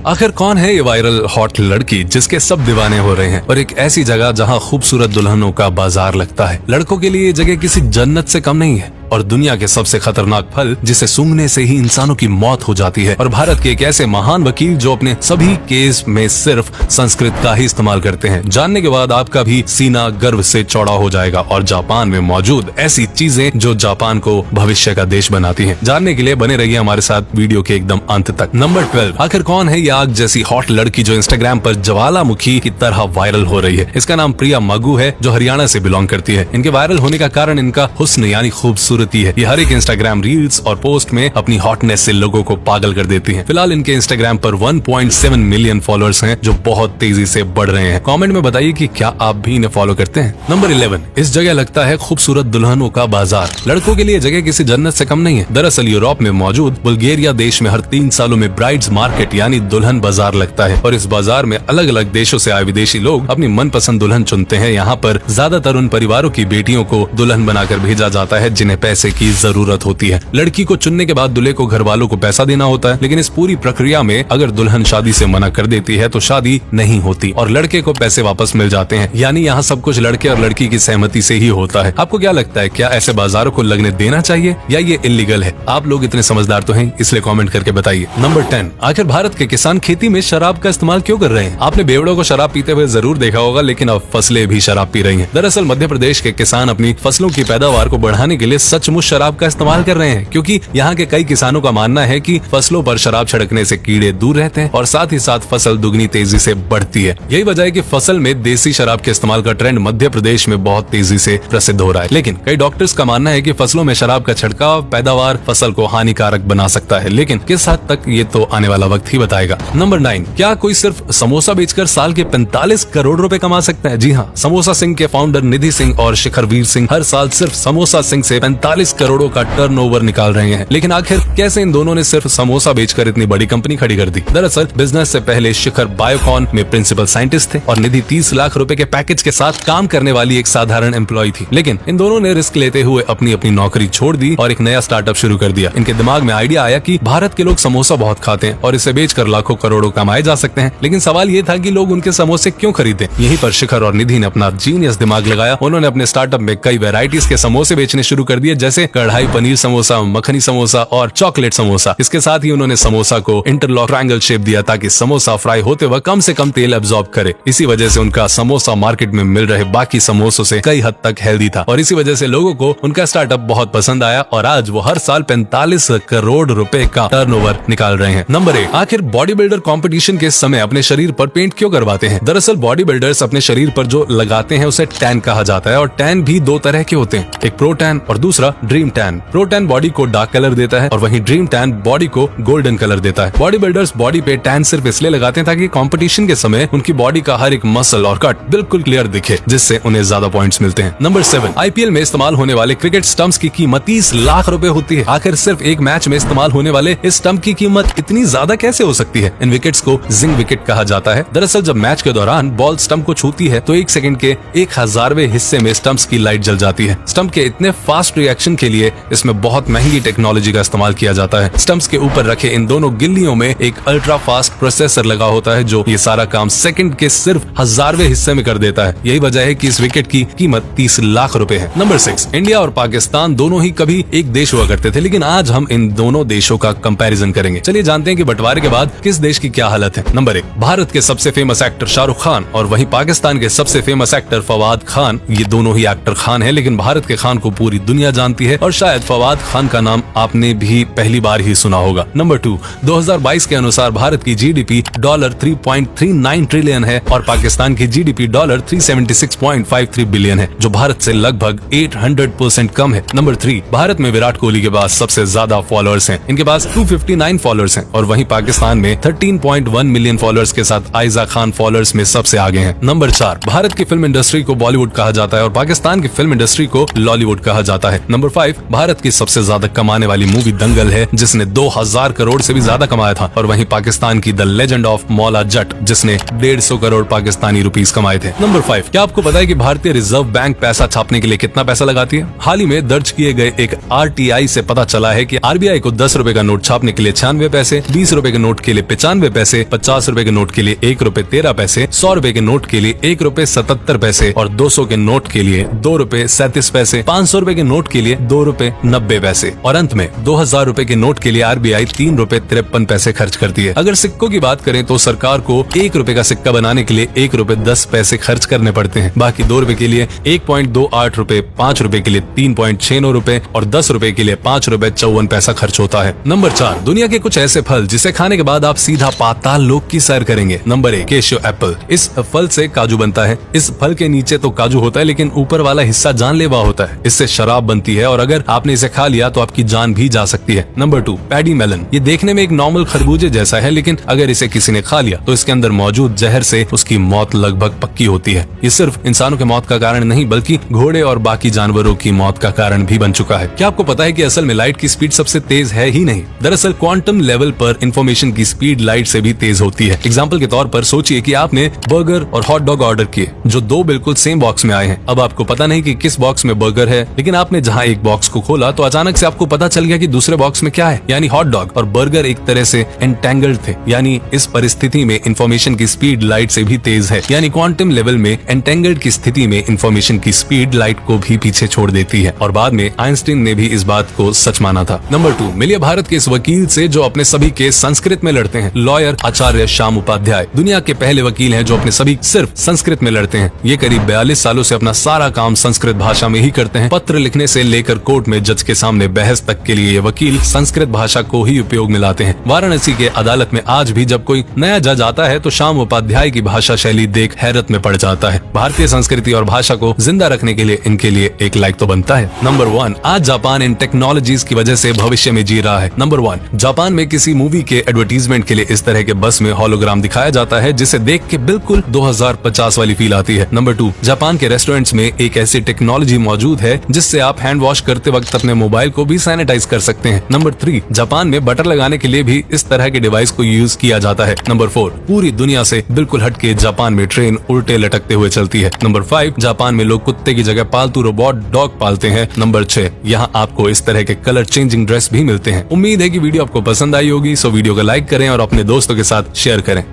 आखिर कौन है ये वायरल हॉट लड़की जिसके सब दीवाने हो रहे हैं, और एक ऐसी जगह जहां खूबसूरत दुल्हनों का बाजार लगता है। लड़कों के लिए ये जगह किसी जन्नत से कम नहीं है और दुनिया के सबसे खतरनाक फल जिसे सूंघने से ही इंसानों की मौत हो जाती है। और भारत के एक ऐसे महान वकील जो अपने सभी केस में सिर्फ संस्कृत का ही इस्तेमाल करते हैं। जानने के बाद आपका भी सीना गर्व से चौड़ा हो जाएगा। और जापान में मौजूद ऐसी चीजें जो जापान को भविष्य का देश बनाती हैं। जानने के लिए बने रहिए हमारे साथ वीडियो के एकदम अंत तक। नंबर 12, आखिर कौन है ये आग जैसी हॉट लड़की जो इंस्टाग्राम पर ज्वालामुखी की तरह वायरल हो रही है। इसका नाम प्रिया मगू है जो हरियाणा से बिलोंग करती है। इनके वायरल होने का कारण इनका हुस्न यानी खूबसूरती है। ये हर एक इंस्टाग्राम रील्स और पोस्ट में अपनी हॉटनेस से लोगों को पागल कर देती हैं। फिलहाल इनके इंस्टाग्राम पर 1.7 मिलियन फॉलोअर्स हैं जो बहुत तेजी से बढ़ रहे हैं। कमेंट में बताइए कि क्या आप भी इन्हें फॉलो करते हैं। नंबर 11, इस जगह लगता है खूबसूरत दुल्हनों का बाजार। लड़कों के लिए जगह किसी जन्नत से कम नहीं है। दरअसल यूरोप में मौजूद बुल्गारिया देश में हर 3 सालों में ब्राइड्स मार्केट यानी दुल्हन बाजार लगता है। और इस बाजार में अलग अलग देशों से आए विदेशी लोग अपनी मनपसंद दुल्हन चुनते हैं। यहाँ पर ज्यादातर उन परिवारों की बेटियों को दुल्हन बनाकर भेजा जाता है जिन्हें पैसे की जरूरत होती है। लड़की को चुनने के बाद दूल्हे को घर वालों को पैसा देना होता है। लेकिन इस पूरी प्रक्रिया में अगर दुल्हन शादी से मना कर देती है तो शादी नहीं होती और लड़के को पैसे वापस मिल जाते हैं। यानी यहाँ सब कुछ लड़के और लड़की की सहमति से ही होता है। आपको क्या लगता है, क्या ऐसे बाजारों को लगने देना चाहिए या ये इलीगल है? आप लोग इतने समझदार तो हैं, इसलिए कमेंट करके बताइए। नंबर 10, आखिर भारत के किसान खेती में शराब का इस्तेमाल क्यों कर रहे हैं? आपने बेवड़ों को शराब पीते हुए जरूर देखा होगा, लेकिन अब फसलें भी शराब पी रही हैं। दरअसल मध्य प्रदेश के किसान अपनी फसलों की पैदावार को बढ़ाने के लिए सचमुच शराब का इस्तेमाल कर रहे हैं, क्योंकि यहाँ के कई किसानों का मानना है कि फसलों पर शराब छिड़कने से कीड़े दूर रहते हैं और साथ ही साथ फसल दुगनी तेजी से बढ़ती है। यही वजह है कि फसल में देसी शराब के इस्तेमाल का ट्रेंड मध्य प्रदेश में बहुत तेजी से प्रसिद्ध हो रहा है। लेकिन कई डॉक्टर्स का मानना है कि फसलों में शराब का छिड़काव पैदावार फसल को हानिकारक बना सकता है, लेकिन किस हद तक ये तो आने वाला वक्त ही बताएगा। नंबर 9, क्या कोई सिर्फ समोसा बेचकर साल के 45 करोड़ रुपए कमा सकता है? जी हाँ, समोसा सिंह के फाउंडर निधि सिंह और शिखर वीर सिंह हर साल सिर्फ समोसा सिंह से 45 करोड़ों का टर्नओवर निकाल रहे हैं। लेकिन आखिर कैसे इन दोनों ने सिर्फ समोसा बेचकर इतनी बड़ी कंपनी खड़ी कर दी? दरअसल बिजनेस से पहले शिखर बायोकॉन में प्रिंसिपल साइंटिस्ट थे और निधि 30 लाख रुपए के पैकेज के साथ काम करने वाली एक साधारण एम्प्लॉय थी। लेकिन इन दोनों ने रिस्क लेते हुए अपनी अपनी नौकरी छोड़ दी और एक नया स्टार्टअप शुरू कर दिया। इनके दिमाग में आइडिया आया कि भारत के लोग समोसा बहुत खाते हैं और इसे बेचकर लाखों करोड़ों कमाए जा सकते हैं। लेकिन सवाल ये था कि लोग उनके समोसे क्यों खरीदे। यहीं पर शिखर और निधि ने अपना जीनियस दिमाग लगाया। उन्होंने अपने स्टार्टअप में कई वेराइटीज के समोसे बेचने शुरू कर दिए, जैसे कढ़ाई पनीर समोसा, मखनी समोसा और चॉकलेट समोसा। इसके साथ ही उन्होंने समोसा को इंटरलॉक ट्रायंगल शेप दिया ताकि समोसा फ्राई होते वक्त कम से कम तेल एब्जॉर्ब करे। इसी वजह से उनका समोसा मार्केट में मिल रहे बाकी समोसों से कई हद तक हेल्दी था और इसी वजह से लोगों को उनका स्टार्टअप बहुत पसंद आया और आज वो हर साल 45 करोड़ रुपए का टर्नओवर निकाल रहे हैं। नंबर 8, आखिर बॉडी बिल्डर कॉम्पिटिशन के समय अपने शरीर पर पेंट क्यों करवाते हैं? दरअसल बॉडी बिल्डर्स अपने शरीर पर जो लगाते हैं उसे टैन कहा जाता है और टैन भी 2 तरह के होते हैं, एक प्रो टैन और दूसरा dream tan. Pro tan body को डार्क कलर देता है और वहीं ड्रीम टैन बॉडी को गोल्डन कलर देता है। बॉडी बिल्डर्स बॉडी पे टैन सिर्फ इसलिए लगाते हैं ताकि कंपटीशन के समय उनकी बॉडी का हर एक मसल और कट बिल्कुल क्लियर दिखे, जिससे उन्हें ज्यादा पॉइंट्स मिलते हैं। नंबर 7, आईपीएल में इस्तेमाल होने वाले क्रिकेट स्टंप्स की कीमत 30 लाख रुपए होती है। आखिर सिर्फ एक मैच में इस्तेमाल होने वाले इस स्टंप की कीमत इतनी ज्यादा कैसे हो सकती है? इन विकेट्स को जिंग विकेट कहा जाता है। दरअसल जब मैच के दौरान बॉल स्टंप को छूती है तो 1 सेकंड के 1000वें हिस्से में स्टंप्स की लाइट जल जाती है। स्टंप के इतने फास्ट रिएक्शन के लिए इसमें बहुत महंगी टेक्नोलॉजी का इस्तेमाल किया जाता है। स्टंप्स के ऊपर रखे इन दोनों गिल्लियों में एक अल्ट्रा फास्ट प्रोसेसर लगा होता है जो ये सारा काम सेकंड के सिर्फ 1000वें हिस्से में कर देता है। यही वजह है कि इस विकेट की कीमत 30 लाख रुपए है। नंबर 6, इंडिया और पाकिस्तान दोनों ही कभी एक देश हुआ करते थे, लेकिन आज हम इन दोनों देशों का कंपैरिजन करेंगे। चलिए जानते हैं कि बंटवारे के बाद किस देश की क्या हालत है। नंबर 1, भारत के सबसे फेमस एक्टर शाहरुख खान और वहीं पाकिस्तान के सबसे फेमस एक्टर फवाद खान। ये दोनों ही एक्टर खान है, लेकिन भारत के खान को पूरी दुनिया जानती है और शायद फवाद खान का नाम आपने भी पहली बार ही सुना होगा। नंबर 2, 2022 के अनुसार भारत की जीडीपी $3.39 ट्रिलियन है और पाकिस्तान की जीडीपी $376.53 बिलियन है, जो भारत से लगभग 800% कम है। नंबर 3, भारत में विराट कोहली के पास सबसे ज्यादा फॉलोअर्स हैं। इनके पास 259 फॉलोअर्स हैं और वहीं पाकिस्तान में 13.1 मिलियन फॉलोअर्स के साथ आयजा खान फॉलोअर्स में सबसे आगे हैं। नंबर 4, भारत की फिल्म इंडस्ट्री को बॉलीवुड कहा जाता है और पाकिस्तान की फिल्म इंडस्ट्री को लॉलीवुड कहा जाता है। नंबर 5, भारत की सबसे ज्यादा कमाने वाली मूवी दंगल है, जिसने 2000 करोड़ से भी ज्यादा कमाया था। और वहीं पाकिस्तान की the legend of Maula Jatt, जिसने 150 करोड़ पाकिस्तानी रुपीस कमाए थे। नंबर 5, क्या आपको पता है कि भारतीय रिजर्व बैंक पैसा छापने के लिए कितना पैसा लगाती है? हाल ही में दर्ज किए गए एक RTI से पता चला है कि RBI को 10 रुपए का नोट छापने के लिए 96 पैसे, 20 रुपए के नोट के लिए 95 पैसे, 50 रुपए के नोट के लिए 1 रुपए 13 पैसे, 100 रुपए के नोट के लिए 1 रुपए 77 पैसे और 200 के नोट के लिए 2 रुपए 37 पैसे, 500 रुपए के नोट के लिए 2 रुपए 90 पैसे और अंत में 2000 रुपए के नोट के लिए RBI 3 रुपए 53 पैसे खर्च करती है। अगर सिक्कों की बात करें तो सरकार को 1 रुपए का सिक्का बनाने के लिए 1 रुपए 10 पैसे खर्च करने पड़ते हैं। बाकी 2 रुपए के लिए 1.28 रुपए, 5 रुपए के लिए 3.69 रुपए और 10 रुपए के लिए 5 रुपए 54 पैसा खर्च होता है। नंबर 4, दुनिया के कुछ ऐसे फल जिसे खाने के बाद आप सीधा पाताल लोक की सैर करेंगे। Number 1, cashew apple. इस फल से काजू बनता है। इस फल के नीचे तो काजू होता है, लेकिन ऊपर वाला हिस्सा जानलेवा होता है। इससे शराब बनती है और अगर आपने इसे खा लिया तो आपकी जान भी जा सकती है। Number 2, paddy melon. ये देखने में एक नॉर्मल खरबूजे जैसा है, लेकिन अगर इसे किसी ने खा लिया तो इसके अंदर मौजूद जहर से उसकी मौत लगभग पक्की होती है। ये सिर्फ इंसानों के मौत का कारण नहीं, बल्कि घोड़े और बाकी जानवरों की मौत का कारण भी बन चुका है। क्या आपको पता है कि असल में लाइट की स्पीड सबसे तेज है ही नहीं? दरअसल क्वांटम लेवल पर इंफॉर्मेशन की स्पीड लाइट से भी तेज होती है। एग्जाम्पल के तौर पर सोचिए कि आपने बर्गर और हॉट डॉग ऑर्डर किए, जो 2 बिल्कुल सेम बॉक्स में आए हैं। अब आपको पता नहीं कि किस बॉक्स में बर्गर है, लेकिन आपने जहां एक बॉक्स को खोला तो अचानक से आपको पता चल गया कि दूसरे बॉक्स में क्या है, यानी हॉट डॉग और बर्गर एक तरह से एंटेंगल्ड थे। यानी इस परिस्थिति में इंफॉर्मेशन की स्पीड लाइट से भी तेज है। यानी क्वांटम लेवल में एंटेंगल्ड की स्थिति में इंफॉर्मेशन की स्पीड लाइट को भी पीछे छोड़ देती है। और बाद में आइंस्टीन ने भी इस बात को सच माना था। नंबर 2, मिलिए भारत के इस वकील से जो अपने सभी केस संस्कृत में लड़ते हैं। लॉयर आचार्य श्याम उपाध्याय दुनिया के पहले वकील हैं जो अपने सभी सिर्फ संस्कृत में लड़ते हैं। ये करीब 42 सालों से अपना सारा काम संस्कृत भाषा में ही करते हैं। पत्र लिखने से लेकर कोर्ट में जज के सामने बहस तक के लिए ये वकील संस्कृत भाषा को ही उपयोग में लाते हैं। वाराणसी के अदालत में आज भी जब कोई नया जज आता है तो श्याम उपाध्याय की भाषा शैली देख हैरत में पड़ जाता है। भारतीय संस्कृति और भाषा को जिंदा रखने के लिए इनके लिए एक लाइक तो बनता है। नंबर 1, आज जापान इन टेक्नोलॉजीज की वजह से भविष्य में जी रहा है। नंबर 1, जापान में किसी मूवी के एडवर्टीजमेंट के लिए इस तरह के बस में होलोग्राम दिखाया जाता है, जिसे देख के बिल्कुल 2050 वाली फील आती है। नंबर 2, जापान के रेस्टोरेंट्स में एक ऐसी टेक्नोलॉजी मौजूद है जिससे आप हैंड वॉश करते वक्त अपने मोबाइल को भी सैनिटाइज कर सकते हैं। नंबर 3, जापान में बटर लगाने के लिए भी इस तरह के डिवाइस को यूज किया जाता है। नंबर 4, पूरी दुनिया से बिल्कुल हटके जापान में ट्रेन उल्टे लटकते हुए चलती है। नंबर 5, जापान में लोग कुत्ते की जगह पालतू रोबोट डॉग पालते हैं। नंबर 6, यहाँ आपको इस तरह के कलर चेंजिंग ड्रेस भी मिलते हैं। उम्मीद है कि वीडियो आपको पसंद आई होगी, सो वीडियो को लाइक करें और अपने दोस्तों के साथ शेयर करें।